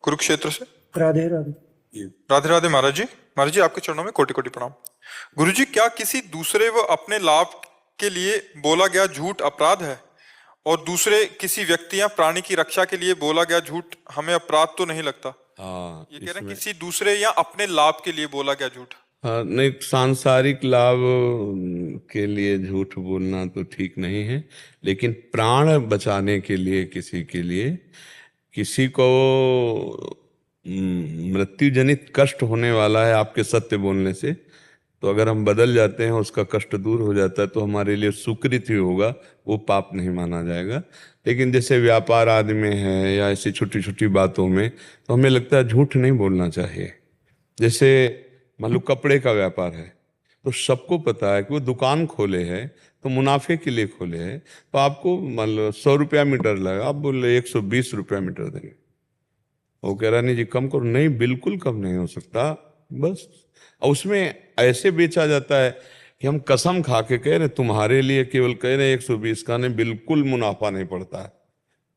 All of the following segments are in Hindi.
कुरुक्षेत्र से। राधे राधे। राधे राधे महाराज जी। महाराज जी आपके चरणों में कोटि कोटि प्रणाम। गुरु जी, क्या किसी दूसरे व अपने लाभ के लिए बोला गया झूठ अपराध है, और दूसरे किसी व्यक्ति या प्राणी की रक्षा के लिए बोला गया झूठ हमें अपराध तो नहीं लगता? हाँ, ये कह रहे हैं किसी दूसरे या अपने लाभ के लिए बोला गया झूठ। हाँ, नहीं, सांसारिक लाभ के लिए झूठ बोलना तो ठीक नहीं है, लेकिन प्राण बचाने के लिए किसी के लिए, किसी को मृत्यु जनित कष्ट होने वाला है आपके सत्य बोलने से, तो अगर हम बदल जाते हैं, उसका कष्ट दूर हो जाता है, तो हमारे लिए सुकृत ही होगा, वो पाप नहीं माना जाएगा। लेकिन जैसे व्यापार आदि में है या ऐसी छोटी छोटी बातों में, तो हमें लगता है झूठ नहीं बोलना चाहिए। जैसे मान लो कपड़े का व्यापार है, तो सबको पता है कि वो दुकान खोले है तो मुनाफे के लिए खोले है, तो आपको मान लो 100 रुपया मीटर लगा, आप बोल रहे 120 रुपया मीटर देंगे। वो कह रहा नहीं जी कम करो, नहीं बिल्कुल कम नहीं हो सकता। बस और उसमें ऐसे बेचा जाता है कि हम कसम खा के कह रहे तुम्हारे लिए केवल कह रहे 120 का, नहीं बिल्कुल मुनाफा नहीं पड़ता है।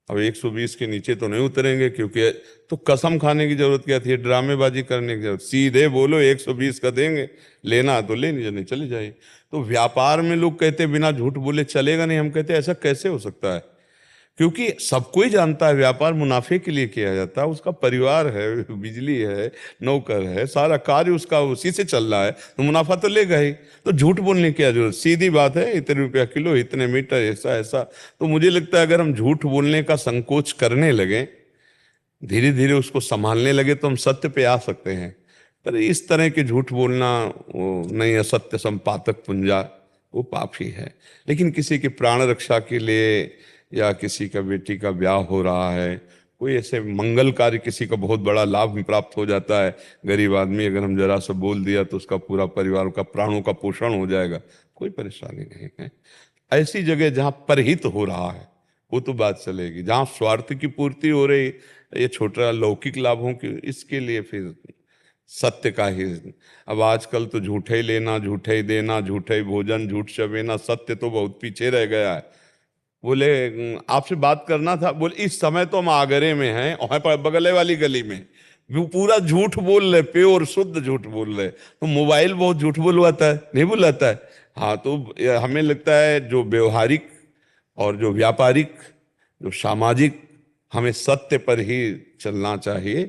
अब 120 के नीचे तो नहीं उतरेंगे, क्योंकि तो कसम खाने की जरूरत क्या थी, ड्रामेबाजी करने की जरूरत, सीधे बोलो 120 का देंगे, लेना तो ले, नहीं चले जाइए। तो व्यापार में लोग कहते बिना झूठ बोले चलेगा नहीं, हम कहते ऐसा कैसे हो सकता है, क्योंकि सबको ही जानता है व्यापार मुनाफे के लिए किया जाता है, उसका परिवार है, बिजली है, नौकर है, सारा कार्य उसका उसी से चल रहा है, तो मुनाफा तो लेगा ही। तो झूठ बोलने की क्या जरूरत, सीधी बात है, इतने रुपया किलो, इतने मीटर, ऐसा ऐसा। तो मुझे लगता है अगर हम झूठ बोलने का संकोच करने लगे, धीरे धीरे उसको संभालने लगे, तो हम सत्य पे आ सकते हैं। पर इस तरह के झूठ बोलना वो नहीं, असत्य संपातक पुंजा, वो पाप ही है। लेकिन किसी की प्राण रक्षा के लिए, या किसी का बेटी का ब्याह हो रहा है, कोई ऐसे मंगल कार्य, किसी का बहुत बड़ा लाभ प्राप्त हो जाता है, गरीब आदमी अगर हम जरा सा बोल दिया तो उसका पूरा परिवार का प्राणों का पोषण हो जाएगा, कोई परेशानी नहीं है। ऐसी जगह जहाँ परहित हो रहा है वो तो बात चलेगी, जहाँ स्वार्थ की पूर्ति हो रही, ये छोटा लौकिक लाभों की, इसके लिए फिर सत्य का ही। अब आजकल तो झूठे ही लेना, झूठे ही देना, झूठे ही भोजन, झूठ चबेना, सत्य तो बहुत पीछे रह गया है। बोले आपसे बात करना था, बोले इस समय तो हम आगरे में हैं और बगले वाली गली में, वो पूरा झूठ बोल रहे, प्योर शुद्ध झूठ बोल रहे। तो मोबाइल बहुत झूठ बुलवाता है, नहीं बुलाता है? हाँ, तो हमें लगता है जो व्यवहारिक और जो व्यापारिक, जो सामाजिक, हमें सत्य पर ही चलना चाहिए,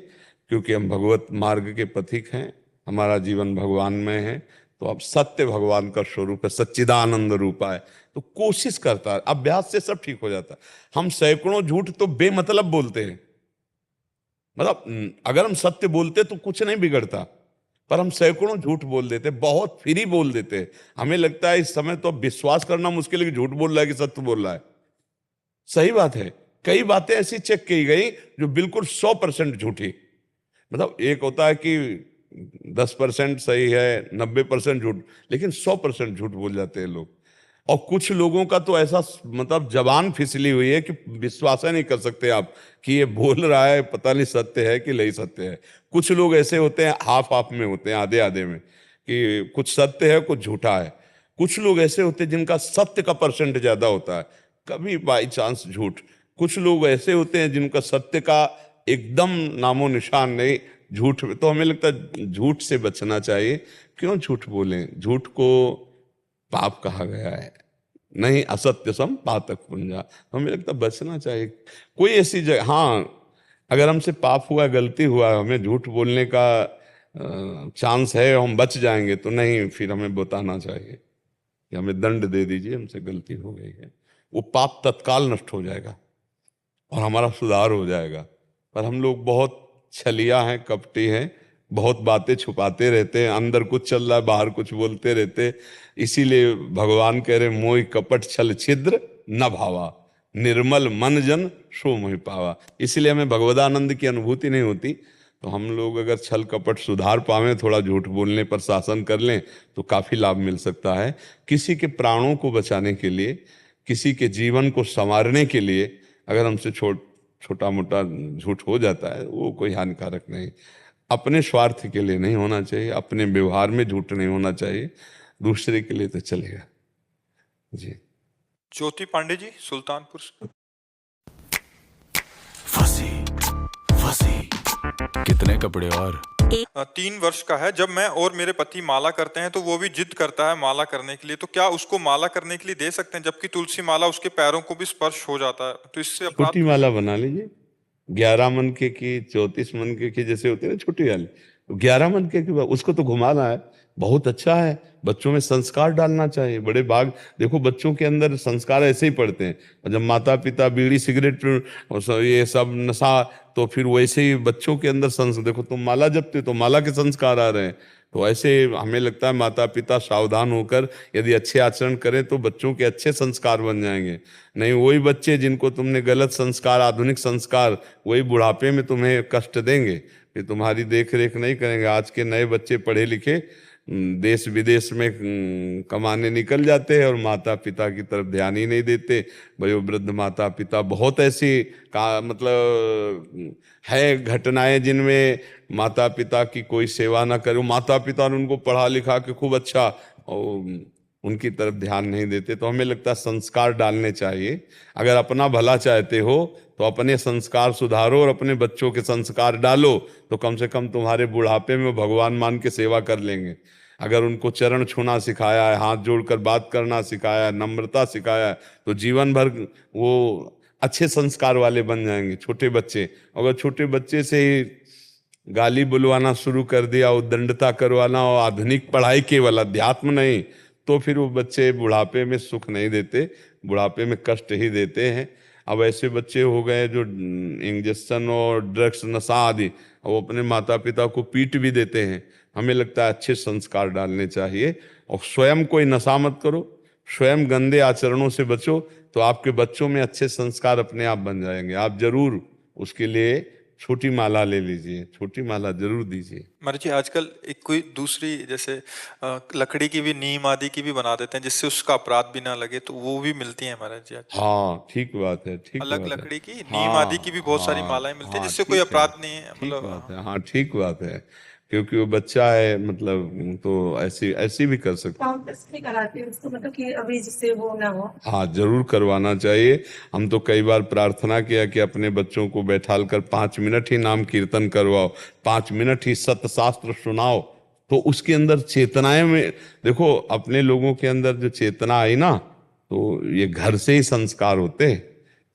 क्योंकि हम भगवत मार्ग के पथिक हैं, हमारा जीवन भगवान में है। तो अब सत्य भगवान का स्वरूप है, सच्चिदानंद रूपा है, तो कोशिश करता है, अभ्यास से सब ठीक हो जाता है। हम सैकड़ों झूठ तो बेमतलब बोलते हैं, मतलब अगर हम सत्य बोलते तो कुछ नहीं बिगड़ता, पर हम सैकड़ों झूठ बोल देते, बहुत फ्री बोल देते। हमें लगता है इस समय तो अब विश्वास करना मुश्किल है कि झूठ बोल रहा है कि सत्य बोल रहा है। सही बात है, कई बातें ऐसी चेक की गई जो बिल्कुल 100% झूठी। मतलब एक होता है कि 10% सही है, 90% झूठ, लेकिन 100% झूठ बोल जाते हैं लोग। और कुछ लोगों का तो ऐसा मतलब जबान फिसली हुई है कि विश्वास नहीं कर सकते आप कि ये बोल रहा है, पता नहीं सत्य है कि नहीं सत्य है। कुछ लोग ऐसे होते हैं, हाफ हाफ में होते हैं, आधे आधे में, कि कुछ सत्य है कुछ झूठा है। कुछ लोग ऐसे होते हैं जिनका सत्य का परसेंट ज्यादा होता है, कभी बाई चांस झूठ। कुछ लोग ऐसे होते हैं जिनका सत्य का एकदम नामो निशान नहीं, झूठ। तो हमें लगता है झूठ से बचना चाहिए। क्यों झूठ बोलें, झूठ को पाप कहा गया है, नहीं असत्य सम पातक पुंजा। तो हमें लगता है बचना चाहिए। कोई ऐसी जगह, हाँ अगर हमसे पाप हुआ, गलती हुआ, हमें झूठ बोलने का चांस है, हम बच जाएंगे, तो नहीं, फिर हमें बताना चाहिए कि हमें दंड दे दीजिए, हमसे गलती हो गई है। वो पाप तत्काल नष्ट हो जाएगा और हमारा सुधार हो जाएगा। पर हम लोग बहुत छलिया हैं, कपटी हैं, बहुत बातें छुपाते रहते हैं, अंदर कुछ चल रहा है, बाहर कुछ बोलते रहते। इसीलिए भगवान कह रहे मोहि कपट छल छिद्र न भावा, निर्मल मन जन सो मोहि पावा। इसलिए हमें भगवदानंद की अनुभूति नहीं होती। तो हम लोग अगर छल कपट सुधार पावें, थोड़ा झूठ बोलने पर शासन कर लें, तो काफी लाभ मिल सकता है। किसी के प्राणों को बचाने के लिए, किसी के जीवन को संवारने के लिए अगर हमसे छोटा मोटा झूठ हो जाता है, वो कोई हानिकारक नहीं। अपने स्वार्थ के लिए नहीं होना चाहिए, अपने व्यवहार में झूठ नहीं होना चाहिए, दूसरे के लिए तो चलेगा जी। ज्योति पांडे जी, सुल्तानपुर से। फंसी फंसी कितने कपड़े और 3 वर्ष का है। जब मैं और मेरे पति माला करते हैं तो वो भी जिद करता है माला करने के लिए, तो क्या उसको माला करने के लिए दे सकते हैं, जबकि तुलसी माला उसके पैरों को भी स्पर्श हो जाता है, तो इससे अपराध छोटी माला बना लीजिए, 11 मनके की, 34 मनके की जैसे होती है ना छोटी वाली, तो 11 मनके की उसको तो घुमाना है, बहुत अच्छा है। बच्चों में संस्कार डालना चाहिए, बड़े भाग देखो बच्चों के अंदर संस्कार ऐसे ही पड़ते हैं। और जब माता पिता बीड़ी सिगरेट ये सब नशा, तो फिर वैसे ही बच्चों के अंदर संस्कार, देखो तुम माला जपते हो तो माला के संस्कार आ रहे हैं। तो ऐसे हमें लगता है माता पिता सावधान होकर यदि अच्छे आचरण करें तो बच्चों के अच्छे संस्कार बन जाएंगे। नहीं वही बच्चे जिनको तुमने गलत संस्कार, आधुनिक संस्कार, वही बुढ़ापे में तुम्हें कष्ट देंगे, फिर तुम्हारी देख रेख नहीं करेंगे। आज के नए बच्चे पढ़े लिखे देश विदेश में कमाने निकल जाते हैं और माता पिता की तरफ ध्यान ही नहीं देते। वयोवृद्ध माता पिता, बहुत ऐसी का मतलब है घटनाएं जिनमें माता पिता की कोई सेवा ना करे, माता पिता ने उनको पढ़ा लिखा के खूब अच्छा और उनकी तरफ ध्यान नहीं देते। तो हमें लगता है संस्कार डालने चाहिए। अगर अपना भला चाहते हो तो अपने संस्कार सुधारो और अपने बच्चों के संस्कार डालो, तो कम से कम तुम्हारे बुढ़ापे में भगवान मान के सेवा कर लेंगे। अगर उनको चरण छूना सिखाया है, हाथ जोड़कर बात करना सिखाया है, नम्रता सिखाया है, तो जीवन भर वो अच्छे संस्कार वाले बन जाएंगे। छोटे बच्चे, अगर छोटे बच्चे से ही गाली बुलवाना शुरू कर दिया, उद्दंडता करवाना और आधुनिक पढ़ाई केवल, अध्यात्म नहीं, तो फिर वो बच्चे बुढ़ापे में सुख नहीं देते, बुढ़ापे में कष्ट ही देते हैं। अब ऐसे बच्चे हो गए जो इंजेक्शन और ड्रग्स, नशा आदि, वो अपने माता पिता को पीट भी देते हैं। हमें लगता है अच्छे संस्कार डालने चाहिए। और स्वयं कोई नशा मत करो, स्वयं गंदे आचरणों से बचो, तो आपके बच्चों में अच्छे संस्कार अपने आप बन जाएंगे। आप जरूर उसके लिए छोटी माला ले लीजिए, छोटी माला जरूर दीजिए। महाराज जी आजकल एक कोई दूसरी जैसे लकड़ी की भी, नीम आदि की भी बना देते हैं जिससे उसका अपराध भी ना लगे, तो वो भी मिलती है महाराज जी आजकल। हाँ ठीक बात है, ठीक अलग बात है। लकड़ी की, नीम हाँ आदि की भी बहुत सारी हाँ मालाएं मिलती है हाँ जिससे कोई ठीक है, अपराध नहीं है, ठीक मतलब बात है, हाँ ठीक बात है। क्योंकि वो बच्चा है, मतलब तो ऐसी ऐसी भी कर सकते। टेस्ट भी कराती है उसको, मतलब कि अभी जिससे वो ना हो। हाँ जरूर करवाना चाहिए। हम तो कई बार प्रार्थना किया कि अपने बच्चों को बैठाल कर 5 मिनट ही नाम कीर्तन करवाओ, 5 मिनट ही सत्य शास्त्र सुनाओ, तो उसके अंदर चेतनाएं में देखो, अपने लोगों के अंदर जो चेतना आई ना, तो ये घर से ही संस्कार होते हैं।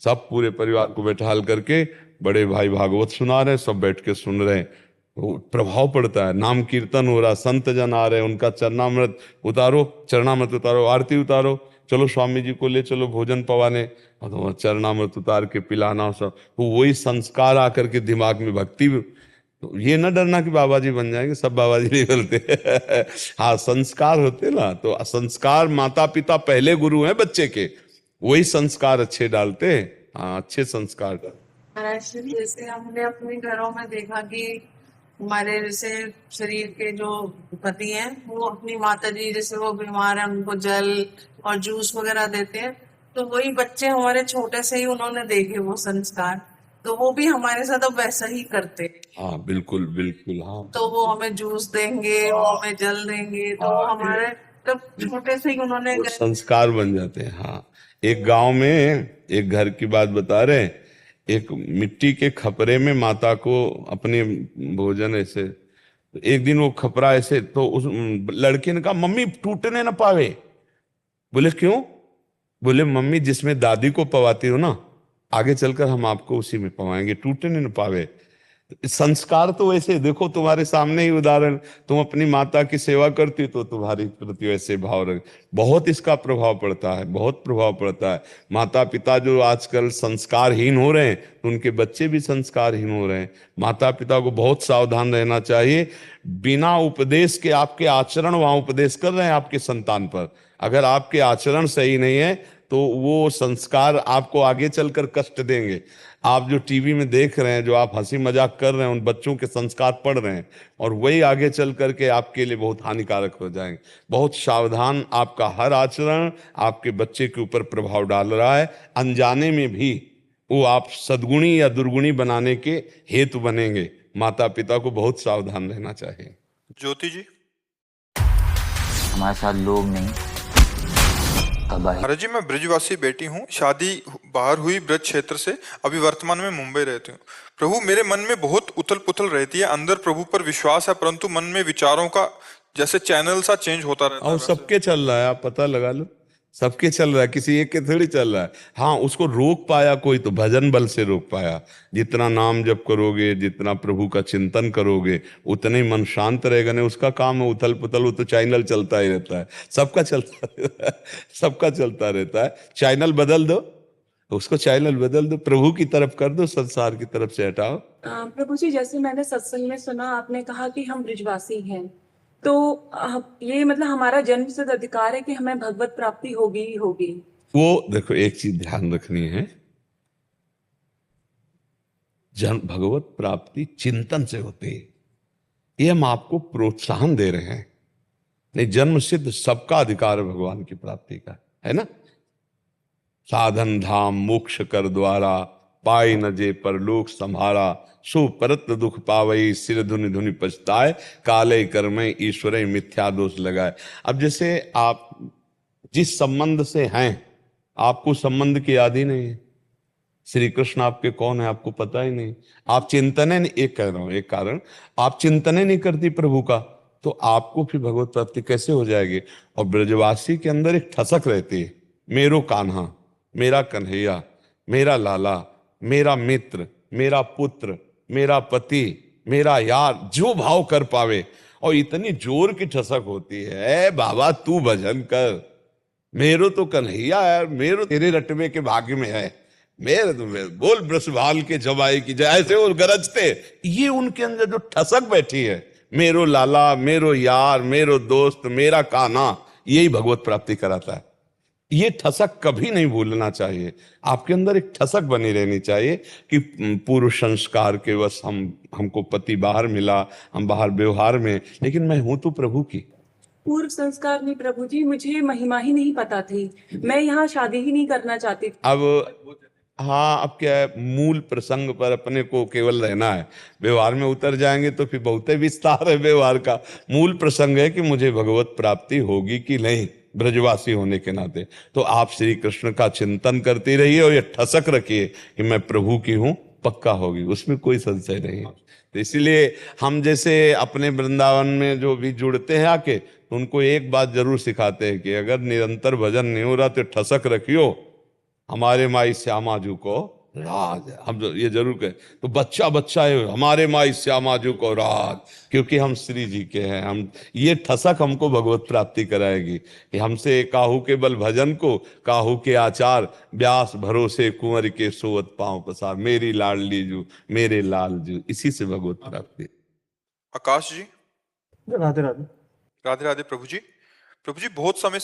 सब पूरे परिवार को बैठाल करके बड़े भाई भागवत सुना रहे हैं, सब बैठ के सुन रहे हैं, तो प्रभाव पड़ता है। नाम कीर्तन हो रहा, संत जन आ रहे हैं, उनका चरणामृत उतारो, चरणामृत उतारो, आरती उतारो, चलो स्वामी जी को ले चलो भोजन पवाने, और तो चरणामृत उतार के पिलाना सब, तो वही संस्कार आकर के दिमाग में भक्ति। तो ये न डरना कि बाबा जी बन जाएंगे, सब बाबा जी नहीं बोलते हाँ संस्कार होते ना, तो संस्कार माता पिता पहले गुरु हैं बच्चे के, वही संस्कार अच्छे डालते हैं। हाँ अच्छे संस्कार डालते। महाराज जी जैसे हमने अपने घरों में देखा कि हमारे जैसे शरीर के जो पति हैं वो अपनी माता जी जैसे वो बीमार है उनको जल और जूस वगैरह देते हैं, तो वही बच्चे हमारे छोटे से ही उन्होंने देखे वो संस्कार, तो वो भी हमारे साथ अब वैसा ही करते हैं। हाँ बिल्कुल बिल्कुल। हाँ तो वो हमें जूस देंगे, वो हमें जल देंगे, तो वो हमारे तब छोटे से ही उन्होंने वो संस्कार बन जाते हैं। हाँ एक गांव में एक घर की बात बता रहे हैं, एक मिट्टी के खपरे में माता को अपने भोजन ऐसे, एक दिन वो खपरा ऐसे, तो उस लड़के ने कहा मम्मी टूटने ना पावे। बोले क्यों? बोले मम्मी जिसमें दादी को पवाती हो ना, आगे चलकर हम आपको उसी में पवाएंगे, टूटने ना पावे। संस्कार तो वैसे देखो तुम्हारे सामने ही उदाहरण, तुम अपनी माता की सेवा करती हो तो तुम्हारी प्रति वैसे भाव रख, बहुत इसका प्रभाव पड़ता है, बहुत प्रभाव पड़ता है। माता पिता जो आजकल संस्कारहीन हो रहे हैं तो उनके बच्चे भी संस्कारहीन हो रहे हैं। माता पिता को बहुत सावधान रहना चाहिए। बिना उपदेश के आपके आचरण वहां उपदेश कर रहे हैं आपके संतान पर, अगर आपके आचरण सही नहीं है तो वो संस्कार आपको आगे चलकर कष्ट देंगे। आप जो टीवी में देख रहे हैं, जो आप हंसी मजाक कर रहे हैं, उन बच्चों के संस्कार पढ़ रहे हैं, और वही आगे चल करके आपके लिए बहुत हानिकारक हो जाएंगे। बहुत सावधान, आपका हर आचरण आपके बच्चे के ऊपर प्रभाव डाल रहा है, अनजाने में भी वो आप सद्गुणी या दुर्गुणी बनाने के हेतु बनेंगे। माता पिता को बहुत सावधान रहना चाहिए। ज्योति जी हमारे साथ लोग नहीं, महाराज जी, मैं ब्रजवासी बेटी हूँ, शादी बाहर हुई ब्रज क्षेत्र से, अभी वर्तमान में मुंबई रहती हूँ। प्रभु, मेरे मन में बहुत उथल पुथल रहती है, अंदर प्रभु पर विश्वास है, परंतु मन में विचारों का जैसे चैनल सा चेंज होता रहता है। और सबके चल रहा है, आप पता लगा लो, सबके चल रहा है, किसी एक के थोड़ी चल रहा है। हाँ, उसको रोक पाया कोई तो भजन बल से रोक पाया। जितना नाम जप करोगे, जितना प्रभु का चिंतन करोगे, उतने ही मन शांत रहेगा। नहीं उसका काम है उथल पुथल, वो तो चैनल चलता ही रहता है, सबका चलता रहता है, सबका चलता रहता है। चैनल बदल दो, उसको चैनल बदल दो, प्रभु की तरफ कर दो, संसार की तरफ से हटाओ। प्रभु जी, जैसे मैंने सत्संग में सुना, आपने कहा कि हम ब्रिजवासी हैं, तो ये मतलब हमारा जन्मसिद्ध अधिकार है कि हमें भगवत प्राप्ति होगी ही होगी। वो देखो, एक चीज ध्यान रखनी है, भगवत प्राप्ति चिंतन से होती है। ये हम आपको प्रोत्साहन दे रहे हैं। नहीं, जन्म सिद्ध सबका अधिकार है भगवान की प्राप्ति का, है ना। साधन धाम मोक्ष कर द्वारा, पाई न जे परलोक संहारा, सो परत दुख पावई, सिर धुनि धुनि पछताए, काले कर्मे ईश्वर मिथ्या दोष लगाए। अब जैसे आप जिस संबंध से हैं, आपको संबंध की याद ही नहीं है। श्री कृष्ण आपके कौन है आपको पता ही नहीं। आप चिंतन नहीं, एक कह रहा हूं, एक कारण, आप चिंतन नहीं करती प्रभु का, तो आपको फिर भगवत प्राप्ति कैसे हो जाएगी। और ब्रजवासी के अंदर एक ठसक रहती है, मेरो कान्हा, मेरा कन्हैया, मेरा लाला, मेरा मित्र, मेरा पुत्र, मेरा पति, मेरा यार, जो भाव कर पावे। और इतनी जोर की ठसक होती है, बाबा तू भजन कर, मेरो तो कन्हैया है, मेरो तेरे रटवे के भाग्य में है, मेरे तो बोल ब्रसभाल के जवाई की जय, ऐसे वो गरजते। ये उनके अंदर जो ठसक बैठी है, मेरो लाला, मेरो यार, मेरो दोस्त, मेरा कान्हा, यही भगवत प्राप्ति कराता है। ये ठसक कभी नहीं भूलना चाहिए। आपके अंदर एक ठसक बनी रहनी चाहिए कि पूर्व संस्कार के बस हमको पति बाहर मिला, हम बाहर व्यवहार में, लेकिन मैं हूं तो प्रभु की। पूर्व संस्कार नहीं प्रभु जी, मुझे महिमा ही नहीं पता थी, मैं यहाँ शादी ही नहीं करना चाहती थी। अब हाँ, अब क्या है, मूल प्रसंग पर अपने को केवल रहना है। व्यवहार में उतर जाएंगे तो फिर बहुत विस्तार है व्यवहार का। मूल प्रसंग है कि मुझे भगवत प्राप्ति होगी कि नहीं, ब्रजवासी होने के नाते। तो आप श्री कृष्ण का चिंतन करती रहिए और ये ठसक रखिए कि मैं प्रभु की हूं, पक्का होगी, उसमें कोई संशय नहीं है। तो इसीलिए हम जैसे अपने वृंदावन में जो भी जुड़ते हैं आके, तो उनको एक बात जरूर सिखाते हैं कि अगर निरंतर भजन नहीं हो रहा तो ठसक रखियो, हमारे माई श्यामा जू को राज। हम ये जरूर कहें, तो बच्चा बच्चा है, हमारे माई श्यामा जू को राज, क्योंकि हम श्री जी के हैं। हम ये ठसक हमको भगवत प्राप्ति कराएगी कि हमसे काहू के बल भजन को, काहू के आचार, व्यास भरोसे कुंवर के सोवत पांव पसार, मेरी लाडली जू, मेरे लाल जू, इसी से भगवत प्राप्ति। आकाश जी, राधे राधे। राधे राधे। प्रभु जी, प्रभु जी, बहुत समय से